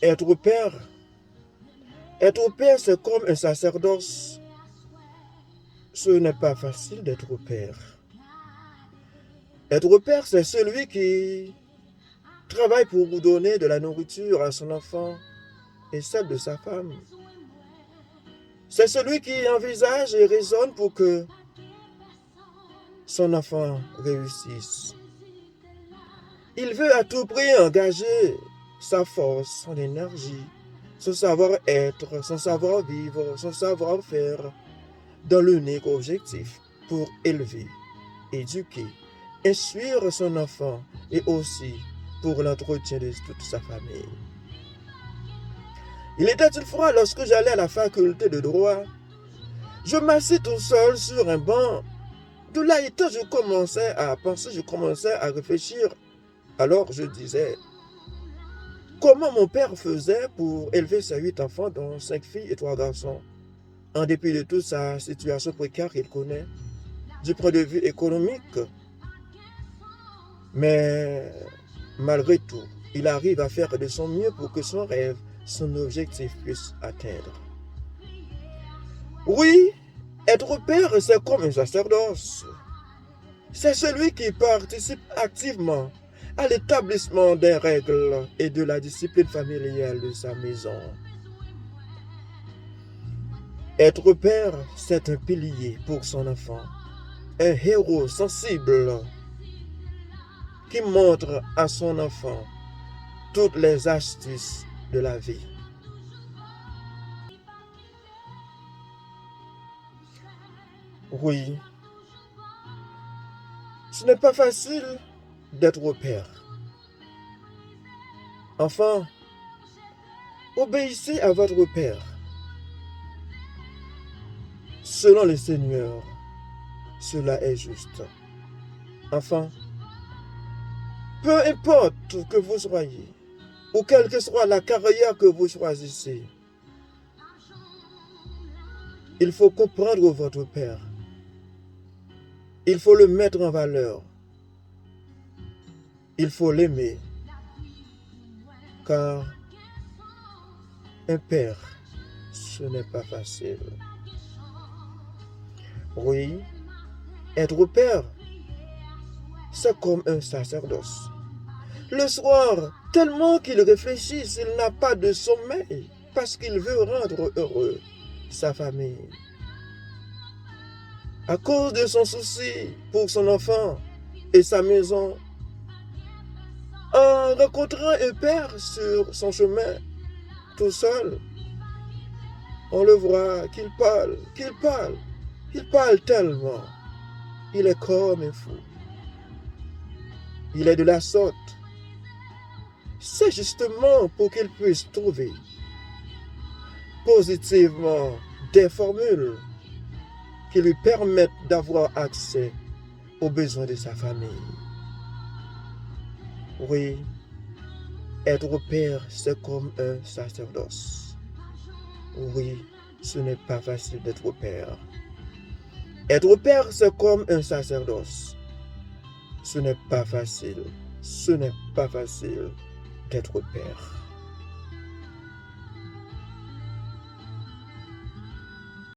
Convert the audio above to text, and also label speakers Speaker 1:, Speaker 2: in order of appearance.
Speaker 1: Être père, être père, c'est comme un sacerdoce. Ce n'est pas facile d'être père. Être père, c'est celui qui travaille pour donner de la nourriture à son enfant et celle de sa femme. C'est celui qui envisage et raisonne pour que son enfant réussisse. Il veut à tout prix engager sa force, son énergie, son savoir-être, son savoir-vivre, son savoir-faire dans l'unique objectif pour élever, éduquer, instruire son enfant et aussi pour l'entretien de toute sa famille. Il était une fois lorsque j'allais à la faculté de droit, je m'assis tout seul sur un banc. De là étant, je commençais à penser, je commençais à réfléchir. Alors je disais, comment mon père faisait pour élever ses 8 enfants, dont 5 filles et 3 garçons, en dépit de toute sa situation précaire qu'il connaît, du point de vue économique. Mais malgré tout, il arrive à faire de son mieux pour que son rêve, son objectif puisse atteindre. Oui, être père, c'est comme un sacerdoce. C'est celui qui participe activement à l'établissement des règles et de la discipline familiale de sa maison. Être père, c'est un pilier pour son enfant, un héros sensible qui montre à son enfant toutes les astuces de la vie. Oui, ce n'est pas facile d'être père. Enfant, obéissez à votre père. Selon le Seigneur, cela est juste. Enfant, peu importe que vous soyez, ou quelle que soit la carrière que vous choisissez, il faut comprendre votre père. Il faut le mettre en valeur. Il faut l'aimer. Car un père, ce n'est pas facile. Oui, être père, c'est comme un sacerdoce. Le soir, tellement qu'il réfléchit, il n'a pas de sommeil parce qu'il veut rendre heureux sa famille. À cause de son souci pour son enfant et sa maison, en rencontrant un père sur son chemin, tout seul, on le voit il parle tellement, il est comme un fou. Il est de la sorte. C'est justement pour qu'il puisse trouver positivement des formules qui lui permettent d'avoir accès aux besoins de sa famille. Oui, être père, c'est comme un sacerdoce. Oui, ce n'est pas facile d'être père. Être père, c'est comme un sacerdoce. Ce n'est pas facile. Ce n'est pas facile d'être père.